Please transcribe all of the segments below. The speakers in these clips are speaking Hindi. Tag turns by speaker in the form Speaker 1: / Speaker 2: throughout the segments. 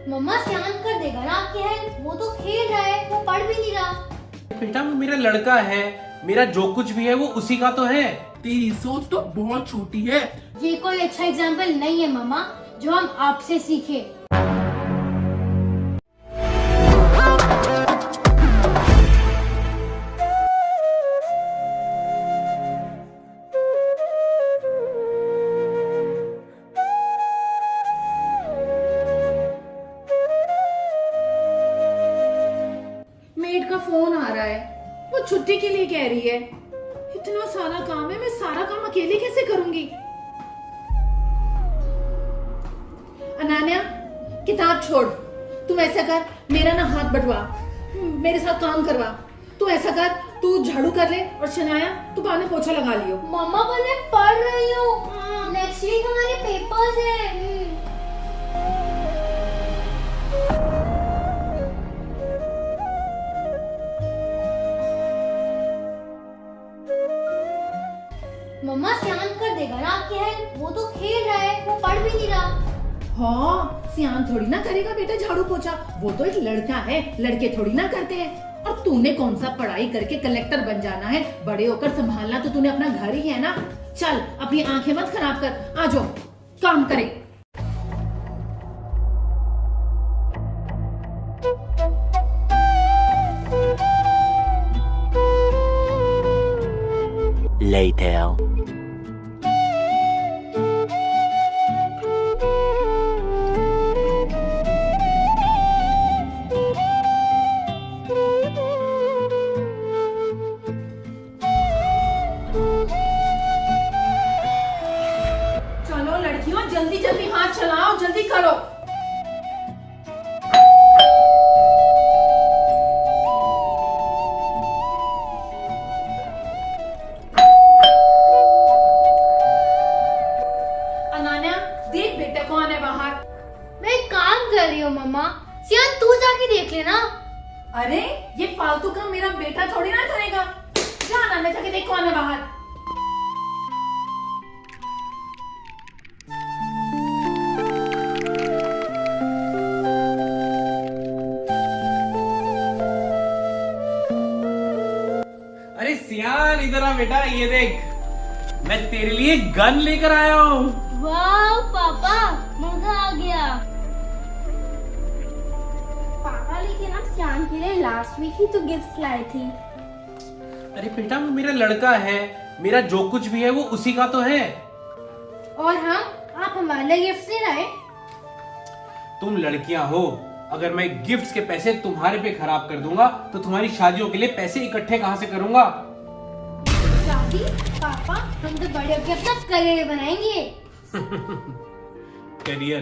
Speaker 1: मम्मा सियान कर देगा ना आपकी हेल्प। वो तो खेल रहा है, वो पढ़ भी नहीं रहा।
Speaker 2: बेटा वो मेरा लड़का है, मेरा जो कुछ भी है वो उसी का तो है।
Speaker 3: तेरी सोच तो बहुत छोटी है।
Speaker 1: ये कोई अच्छा एग्जाम्पल नहीं है मम्मा जो हम आपसे सीखे।
Speaker 3: मेड का फोन आ रहा है, वो छुट्टी के लिए कह रही है। इतना सारा काम है, मैं सारा काम अकेले कैसे करूंगी। अनान्या किताब छोड़, तुम ऐसा कर, मेरा ना हाथ बटवा, मेरे साथ काम करवा। तू ऐसा कर, तू झाड़ू कर ले और शनाया तू पानी पोछा लगा लियो।
Speaker 1: मम्मा पर मैं पढ़ रही हूँ, नेक्स्ट वीक हमारे पेपर्स हैं। मम्मा सियान कर देगा ना आपकी हेल्प। वो तो खेल रहा है, वो पढ़ भी नहीं रहा।
Speaker 3: हाँ, सियान थोड़ी ना करेगा बेटा झाड़ू पोछा, वो तो एक लड़का है, लड़के थोड़ी ना करते हैं। और तूने कौन सा पढ़ाई करके कलेक्टर बन जाना है, बड़े होकर संभालना तो तूने अपना घर ही है ना। चल अपनी आंखें मत खराब कर, आ जाओ काम करे।
Speaker 4: Later.
Speaker 3: चलो लड़कियों जल्दी जल्दी हाथ चलाओ, जल्दी करो। अनान्या देख बेटा कौन है बाहर।
Speaker 1: मैं काम कर रही हूँ मम्मा। सियान तू जाके देख लेना।
Speaker 3: अरे ये फालतू काम मेरा बेटा थोड़ी ना करेगा। जा अनान्या जाके देख कौन है बाहर।
Speaker 2: अरे सियान इधर आ बेटा, ये देख मैं तेरे लिए गन लेकर आया हूँ।
Speaker 1: वाह पापा, मजा आ गया। पापा लेकिन आप सियान के लिए लास्ट वीक ही तो गिफ्ट्स लाए थे।
Speaker 2: अरे बेटा वो मेरा लड़का है, मेरा जो कुछ भी है वो उसी का तो है।
Speaker 1: और हम, आप हमारे लिए गिफ्ट्स नहीं लाए।
Speaker 2: तुम लड़कियां हो, अगर मैं गिफ्ट्स के पैसे तुम्हारे पे खराब कर दूंगा तो तुम्हारी शादियों के लिए पैसे इकट्ठे कहां से करूंगा।
Speaker 1: शादी पापा, हम तो बड़े होकर अपना करियर बनाएंगे।
Speaker 2: करियर?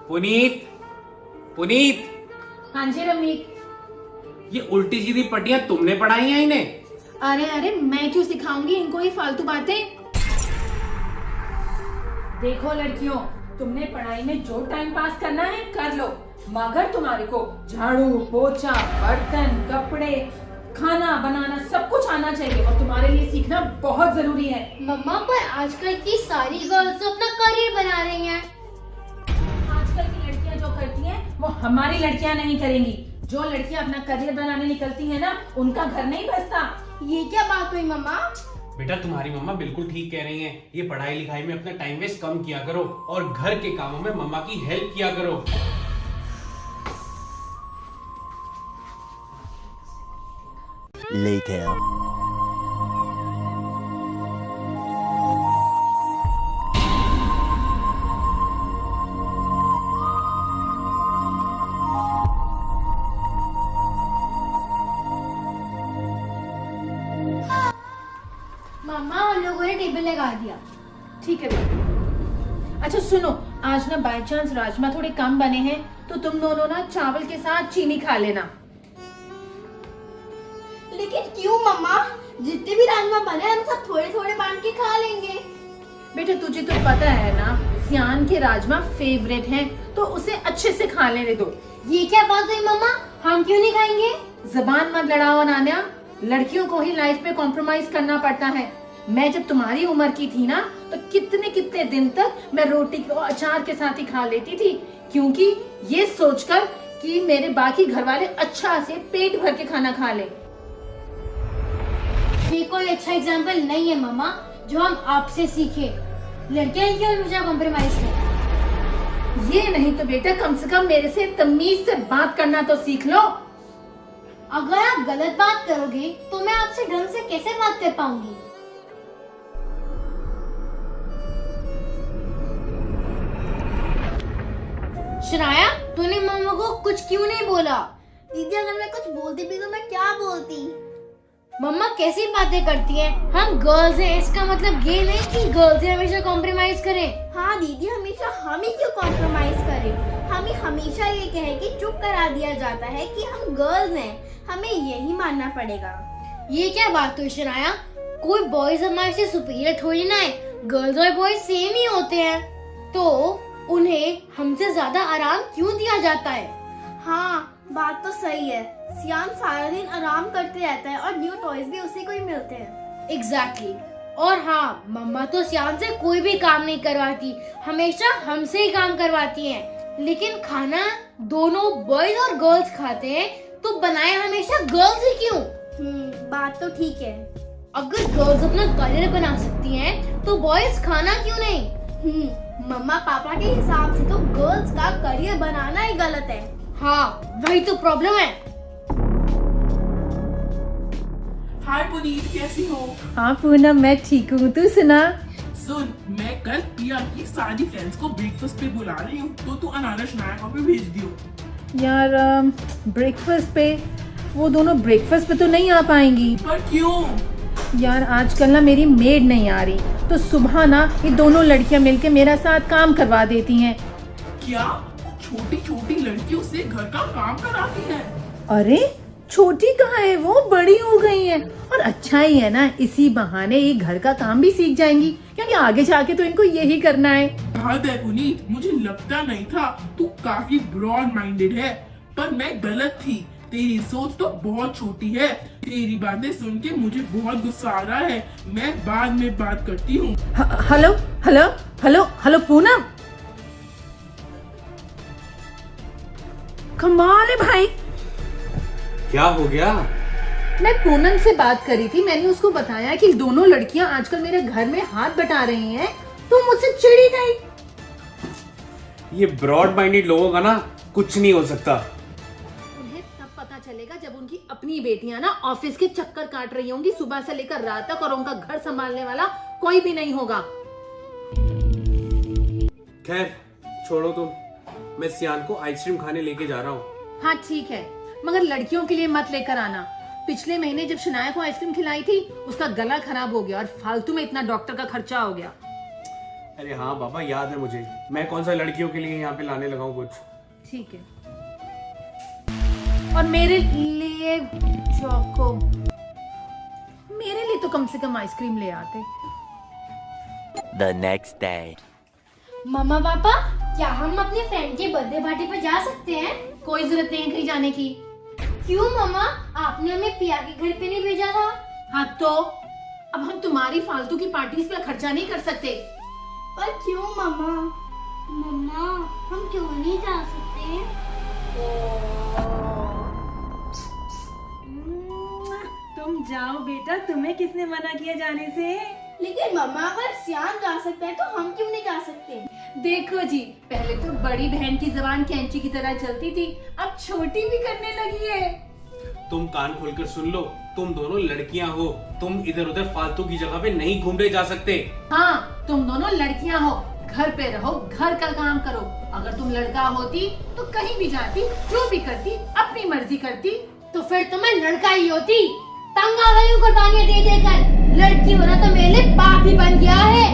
Speaker 2: पुनीत, पुनीत,
Speaker 3: हाँ जी रमीक।
Speaker 2: ये उल्टी सीधी पट्टियां तुमने पढ़ाई हैं इन्हें?
Speaker 3: अरे अरे मैं क्यों सिखाऊंगी इनको ये फालतू बातें। देखो लड़कियों, तुमने पढ़ाई में जो टाइम पास करना है कर लो, मगर तुम्हारे को झाड़ू पोछा बर्तन कपड़े खाना बनाना सब कुछ आना चाहिए और तुम्हारे लिए सीखना बहुत जरूरी है।
Speaker 1: मम्मा पर आजकल की सारी गर्ल्स तो अपना करियर बना रही हैं।
Speaker 3: आजकल की लड़कियां जो करती हैं वो हमारी लड़कियां नहीं करेंगी। जो लड़कियां अपना करियर बनाने निकलती हैं ना, उनका घर नहीं बसता।
Speaker 1: ये क्या बात हुई मम्मा?
Speaker 2: बेटा तुम्हारी मम्मा बिल्कुल ठीक कह रही हैं। ये पढ़ाई लिखाई में अपना टाइम वेस्ट कम किया करो और घर के कामों में मम्मा की हेल्प किया करो।
Speaker 4: Later.
Speaker 1: मम्मा उन लोगों ने टेबल लगा दिया।
Speaker 3: ठीक है बेटा। अच्छा सुनो, आज ना बाय चांस राजमा थोड़े कम बने हैं तो तुम दोनों ना चावल के साथ चीनी खा लेना।
Speaker 1: लेकिन क्यों मम्मा? जितने भी राजमा बने हम सब थोड़े थोड़े बांट के खा लेंगे।
Speaker 3: बेटा तुझे तो पता है ना, सियान के राजमा फेवरेट हैं, तो उसे अच्छे से खा लेने दो।
Speaker 1: ये क्या बात हुई मम्मा? हम क्यों नहीं खाएंगे?
Speaker 3: जबान मत लड़ाओ नान्या, लड़कियों को ही लाइफ में कॉम्प्रोमाइज करना पड़ता है। मैं जब तुम्हारी उम्र की थी ना तो कितने कितने दिन तक मैं रोटी को अचार के साथ ही खा लेती थी, क्योंकि ये सोचकर कि मेरे बाकी घर वाले अच्छा से पेट भर के खाना खा ले।
Speaker 1: ये कोई अच्छा एग्जाम्पल नहीं है मम्मा जो हम आपसे सीखे। लड़कियां क्यों हमेशा कॉम्प्रोमाइज करें?
Speaker 3: ये नहीं तो बेटा कम से कम मेरे से तमीज से बात करना तो सीख लो।
Speaker 1: अगर आप गलत बात करोगे तो मैं आपसे ढंग से कैसे बात कर पाऊंगी? श्राया, तूने मम्मा को कुछ क्यों नहीं बोला?
Speaker 4: दीदी अगर मैं कुछ बोलती भी तो मैं क्या बोलती?
Speaker 1: मम्मा कैसी बातें करती हैं? हम गर्ल्स हैं, इसका मतलब ये नहीं कि गर्ल्स ही हमेशा कॉम्प्रोमाइज करें।
Speaker 4: हाँ दीदी, हमेशा हम ही क्यों कॉम्प्रोमाइज करें? हमें हमेशा ये कहे कि चुप करा दिया जाता है कि हम गर्ल्स हैं, हमें यही मानना पड़ेगा।
Speaker 1: ये क्या बात हुई श्राया? कोई बॉयज हमारे से सुपीरियर थोड़ी ना है, गर्ल्स और बॉयज सेम ही होते हैं, तो उन्हें हमसे ज्यादा आराम क्यों दिया जाता है?
Speaker 4: हाँ बात तो सही है, सियान सारा दिन आराम करते रहता है और न्यू टॉयज भी उसी को ही मिलते हैं।
Speaker 1: एग्जैक्टली। और हाँ, मम्मा तो सियान से कोई भी काम नहीं करवाती, हमेशा हमसे ही काम करवाती हैं। लेकिन खाना दोनों बॉयज और गर्ल्स खाते हैं, तो बनाए हमेशा गर्ल्स ही क्यों?
Speaker 4: बात तो ठीक है।
Speaker 1: अगर गर्ल्स अपना करियर बना सकती हैं, तो बॉयज खाना क्यों नहीं?
Speaker 4: मम्मा पापा के हिसाब से तो गर्ल्स का करियर बनाना ही गलत है।
Speaker 1: हाँ, वही तो प्रॉब्लम है।
Speaker 5: हाय पुनीत, कैसी हो?
Speaker 3: हाँ पूनम, मैं ठीक हूँ, तू सुना?
Speaker 5: सुन, मैं कल प्रिया की सारी फ्रेंड्स को ब्रेकफास्ट पे बुला रही हूँ, तो तू अनारस नायका पे भेज दियो।
Speaker 3: यार ब्रेकफास्ट पे वो दोनों ब्रेकफास्ट पे तो नहीं आ पाएंगी।
Speaker 5: पर क्यों?
Speaker 3: यार आजकल ना मेरी मेड नहीं आ रही, तो सुबह ना ये दोनों लड़कियां मिलके मेरा साथ काम करवा देती हैं।
Speaker 5: क्या छोटी छोटी लड़कियों से घर का काम कराती है?
Speaker 3: अरे छोटी कहाँ है, वो बड़ी हो गई है। और अच्छा ही है ना, इसी बहाने ये घर का काम भी सीख जाएंगी, क्योंकि आगे जाके तो इनको यही करना है।
Speaker 5: हद है पुनीत, मुझे लगता नहीं था तू काफी ब्रॉड माइंडेड है, पर मैं गलत थी। तेरी सोच तो बहुत छोटी है। तेरी बातें सुन के मुझे बहुत गुस्सा आ रहा है, मैं बाद में बात करती हूँ।
Speaker 3: Hello hello hello hello Poonam, कमाल है भाई।
Speaker 2: क्या हो गया?
Speaker 3: मैं पूनम से बात करी थी, मैंने उसको बताया कि दोनों लड़कियां आजकल मेरे घर में हाथ बटा रही हैं, तो मुझसे चिढ़ी गई।
Speaker 2: ये ब्रॉड माइंडेड लोगों का ना कुछ नहीं हो सकता।
Speaker 3: उन्हें तब पता चलेगा जब उनकी अपनी बेटियां ना ऑफिस के चक्कर काट रही होंगी सुबह से लेकर रात तक, और उनका घर संभालने वाला कोई भी नहीं होगा।
Speaker 2: खैर छोड़ो तुम, मैं सियान को आइसक्रीम खाने लेके जा रहा हूँ।
Speaker 3: हाँ ठीक है, मगर लड़कियों के लिए मत लेकर आना। पिछले महीने जब शनाया को आइसक्रीम खिलाई थी, उसका गला खराब हो गया और फालतू में इतना डॉक्टर का खर्चा हो गया।
Speaker 2: अरे हाँ बाबा, याद है मुझे। मैं कौन सा लड़कियों के लिए यहाँ पे लाने लगा हूँ कुछ।
Speaker 3: ठीक है, और मेरे लिए चोको, मेरे लिए तो कम से कम आइसक्रीम ले आते।
Speaker 6: The next day.
Speaker 1: मम्मा पापा, क्या हम अपने फ्रेंड के बर्थडे पार्टी पर जा सकते हैं?
Speaker 3: कोई जरूरत नहीं कहीं जाने की।
Speaker 1: क्यों मम्मा, आपने हमें पिया के घर पे नहीं भेजा था?
Speaker 3: हाँ तो अब हम तुम्हारी फालतू की पार्टीज पे खर्चा नहीं कर सकते।
Speaker 4: पर क्यों मम्मा?
Speaker 1: मम्मा, हम क्यों नहीं जा सकते?
Speaker 3: तुम जाओ बेटा, तुम्हें किसने मना किया जाने से?
Speaker 4: लेकिन मम्मा अगर सियान जा सकता है तो हम क्यों नहीं जा सकते?
Speaker 3: देखो जी, पहले तो बड़ी बहन की जबान कैंची की तरह चलती थी, अब छोटी भी करने लगी है।
Speaker 2: तुम कान खोलकर सुन लो, तुम दोनों लड़कियां हो, तुम इधर उधर फालतू की जगह पे नहीं घूमने जा सकते।
Speaker 3: हाँ, तुम दोनों लड़कियां हो, घर पे रहो, घर का काम करो। अगर तुम लड़का होती तो कहीं भी जाती, जो भी करती, अपनी मर्जी करती।
Speaker 1: तो फिर तुम्हें लड़का ही होती। तंग आ गई हूँ कुर्बानियां दे देकर। लड़की होना तो मेरे लिए पाप ही बन गया है।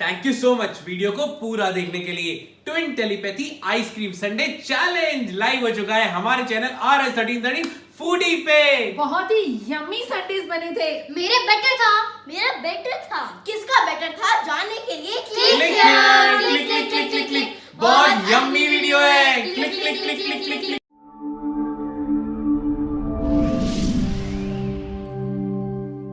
Speaker 2: Thank you so much video को पूरा देखने के लिए। Twin telepathy ice cream Sunday challenge live हो चुका है हमारे चैनल RS1313 फूडी पे।
Speaker 3: बहुत ही यम्मी संडेज बने थे।
Speaker 1: मेरा बेटर था।
Speaker 4: किसका बेटर था जानने के लिए
Speaker 2: click click click click click click. बहुत यम्मी वीडियो है। Click click click click click click.